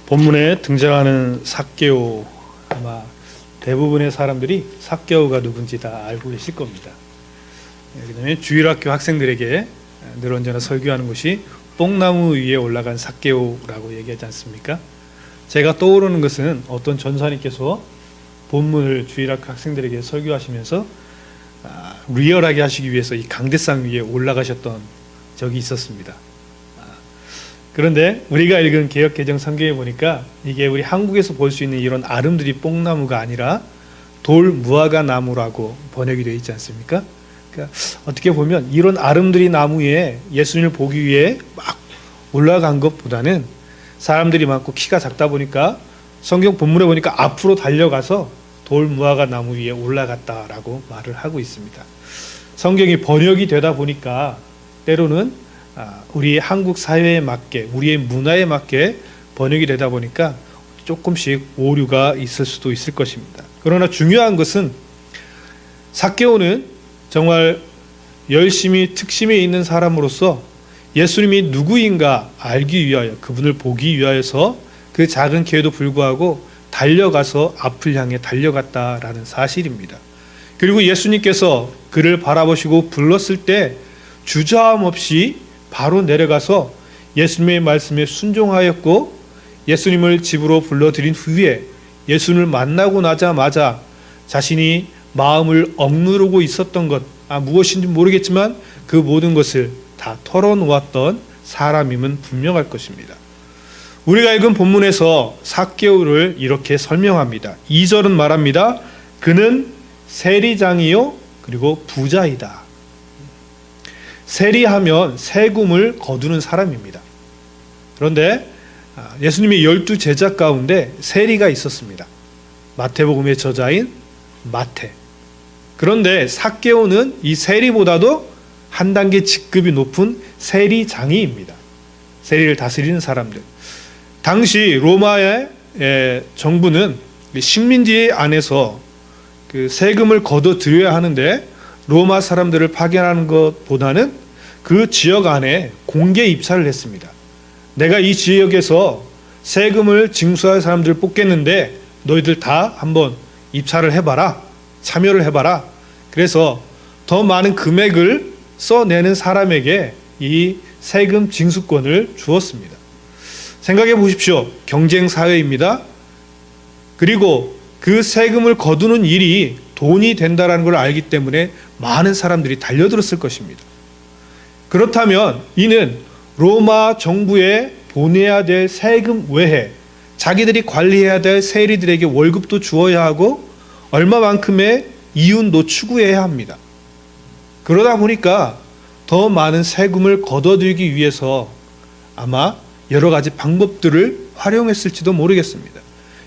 본문에 등장하는 삭개오, 아마 대부분의 사람들이 삭개오가 누군지 다 알고 계실 겁니다. 그다음에 주일학교 학생들에게 늘 언제나 설교하는 것이 뽕나무 위에 올라간 삭개오라고 얘기하지 않습니까? 제가 떠오르는 것은 어떤 전사님께서 본문을 주일학교 학생들에게 설교하시면서 리얼하게 하시기 위해서 이 강대상 위에 올라가셨던 적이 있었습니다. 그런데 우리가 읽은 개역개정 성경에 보니까 이게 우리 한국에서 볼 수 있는 이런 아름드리 뽕나무가 아니라 돌 무화과 나무라고 번역이 되어 있지 않습니까? 그러니까 어떻게 보면 이런 아름드리 나무에 예수님을 보기 위해 막 올라간 것보다는 사람들이 많고 키가 작다 보니까 성경 본문에 보니까 앞으로 달려가서 돌 무화과 나무 위에 올라갔다라고 말을 하고 있습니다. 성경이 번역이 되다 보니까 때로는 우리 한국 사회에 맞게, 우리의 문화에 맞게 번역이 되다 보니까 조금씩 오류가 있을 수도 있을 것입니다. 그러나 중요한 것은 삭개오는 정말 열심히 특심에 있는 사람으로서 예수님이 누구인가 알기 위하여, 그분을 보기 위하여서 그 작은 기회도 불구하고 달려가서 앞을 향해 달려갔다라는 사실입니다. 그리고 예수님께서 그를 바라보시고 불렀을 때 주저함 없이 바로 내려가서 예수님의 말씀에 순종하였고, 예수님을 집으로 불러들인 후에 예수님을 만나고 나자마자 자신이 마음을 억누르고 있었던 것, 무엇인지 모르겠지만 그 모든 것을 다 털어놓았던 사람임은 분명할 것입니다. 우리가 읽은 본문에서 삭개오를 이렇게 설명합니다. 2절은 말합니다. 그는 세리장이요 그리고 부자이다. 세리하면 세금을 거두는 사람입니다. 그런데 예수님의 12 제자 가운데 세리가 있었습니다. 마태복음의 저자인 마태. 그런데 삭개오는 이 세리보다도 한 단계 직급이 높은 세리장이입니다. 세리를 다스리는 사람들. 당시 로마의 정부는 식민지 안에서 그 세금을 거둬들여야 하는데 로마 사람들을 파견하는 것보다는 그 지역 안에 공개 입사를 했습니다. 내가 이 지역에서 세금을 징수할 사람들을 뽑겠는데 너희들 다 한번 입사를 해봐라. 참여를 해봐라. 그래서 더 많은 금액을 써내는 사람에게 이 세금 징수권을 주었습니다. 생각해 보십시오. 경쟁 사회입니다. 그리고 그 세금을 거두는 일이 돈이 된다는 걸 알기 때문에 많은 사람들이 달려들었을 것입니다. 그렇다면 이는 로마 정부에 보내야 될 세금 외에 자기들이 관리해야 될 세리들에게 월급도 주어야 하고 얼마만큼의 이윤도 추구해야 합니다. 그러다 보니까 더 많은 세금을 거둬들이기 위해서 아마 여러 가지 방법들을 활용했을지도 모르겠습니다.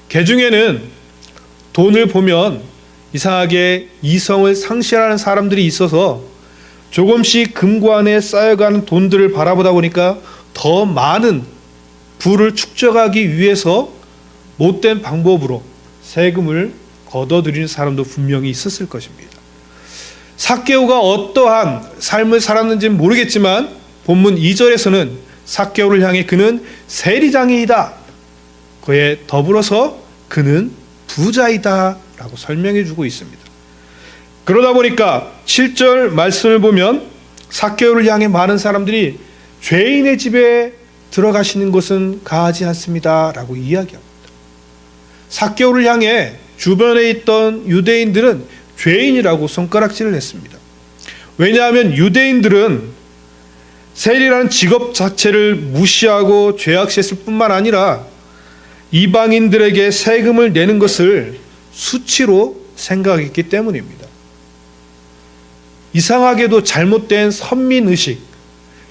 개중에는 돈을 보면 이상하게 이성을 상실하는 사람들이 있어서 조금씩 금관에 쌓여가는 돈들을 바라보다 보니까 더 많은 부를 축적하기 위해서 못된 방법으로 세금을 거둬들이는 사람도 분명히 있었을 것입니다. 삭개오가 어떠한 삶을 살았는지는 모르겠지만 본문 2절에서는 삭개오를 향해 그는 세리장이이다. 그에 더불어서 그는 부자이다 라고 설명해 주고 있습니다. 그러다 보니까 7절 말씀을 보면 삭개오를 향해 많은 사람들이 죄인의 집에 들어가시는 것은 가하지 않습니다 라고 이야기합니다. 삭개오를 향해 주변에 있던 유대인들은 죄인이라고 손가락질을 했습니다. 왜냐하면 유대인들은 세리라는 직업 자체를 무시하고 죄악시했을 뿐만 아니라 이방인들에게 세금을 내는 것을 수치로 생각했기 때문입니다. 이상하게도 잘못된 선민의식,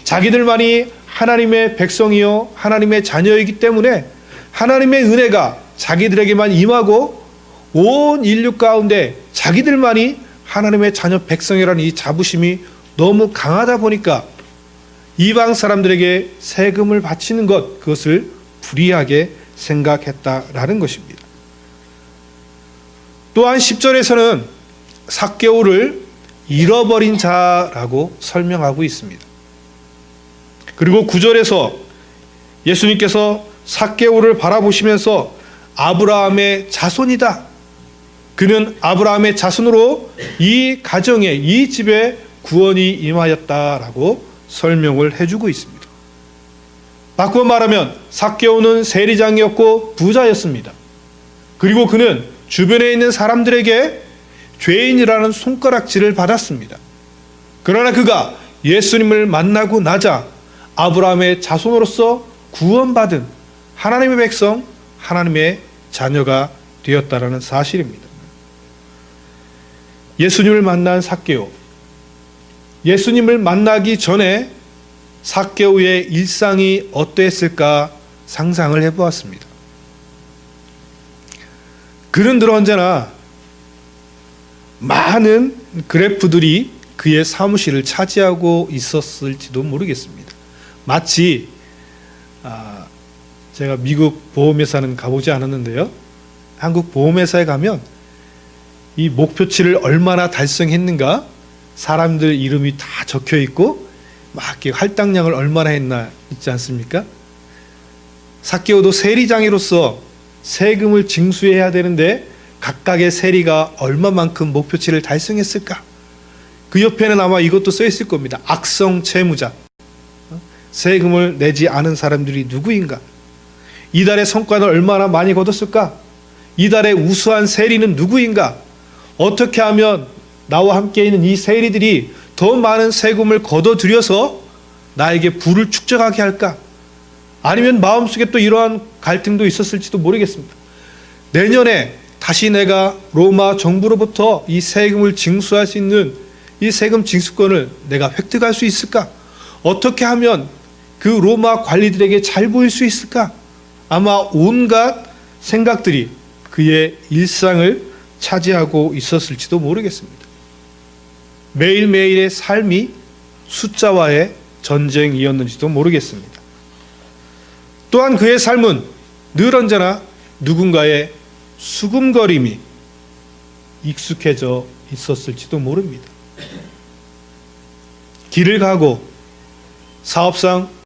자기들만이 하나님의 백성이요 하나님의 자녀이기 때문에 하나님의 은혜가 자기들에게만 임하고 온 인류 가운데 자기들만이 하나님의 자녀 백성이라는 이 자부심이 너무 강하다 보니까 이방 사람들에게 세금을 바치는 것, 그것을 불이하게 생각했다라는 것입니다. 또한 10절에서는 삭개오를 잃어버린 자라고 설명하고 있습니다. 그리고 9절에서 예수님께서 삭개오를 바라보시면서 아브라함의 자손이다. 그는 아브라함의 자손으로 이 가정에, 이 집에 구원이 임하였다라고 설명을 해주고 있습니다. 바꾸어 말하면 삭개오는 세리장이었고 부자였습니다. 그리고 그는 주변에 있는 사람들에게 죄인이라는 손가락질을 받았습니다. 그러나 그가 예수님을 만나고 나자 아브라함의 자손으로서 구원받은 하나님의 백성, 하나님의 자녀가 되었다라는 사실입니다. 예수님을 만난 삭개오, 예수님을 만나기 전에 삭개오의 일상이 어땠을까 상상을 해보았습니다. 그는 늘 언제나 많은 그래프들이 그의 사무실을 차지하고 있었을지도 모르겠습니다. 마치 제가 미국 보험회사는 가보지 않았는데요. 한국 보험회사에 가면 이 목표치를 얼마나 달성했는가 사람들 이름이 다 적혀 있고 막 이렇게 할당량을 얼마나 했나 있지 않습니까? 삭개오도 세리장이로서 세금을 징수해야 되는데 각각의 세리가 얼마만큼 목표치를 달성했을까? 그 옆에는 아마 이것도 써 있을 겁니다. 악성 채무자. 세금을 내지 않은 사람들이 누구인가? 이달의 성과는 얼마나 많이 거뒀을까? 이달의 우수한 세리는 누구인가? 어떻게 하면 나와 함께 있는 이 세리들이 더 많은 세금을 거둬들여서 나에게 부를 축적하게 할까? 아니면 마음속에 또 이러한 갈등도 있었을지도 모르겠습니다. 내년에 다시 내가 로마 정부로부터 이 세금을 징수할 수 있는 이 세금 징수권을 내가 획득할 수 있을까? 어떻게 하면 그 로마 관리들에게 잘 보일 수 있을까? 아마 온갖 생각들이 그의 일상을 차지하고 있었을지도 모르겠습니다. 매일매일의 삶이 숫자와의 전쟁이었는지도 모르겠습니다. 또한 그의 삶은 늘 언제나 누군가의 수금거림이 익숙해져 있었을지도 모릅니다. 길을 가고 사업상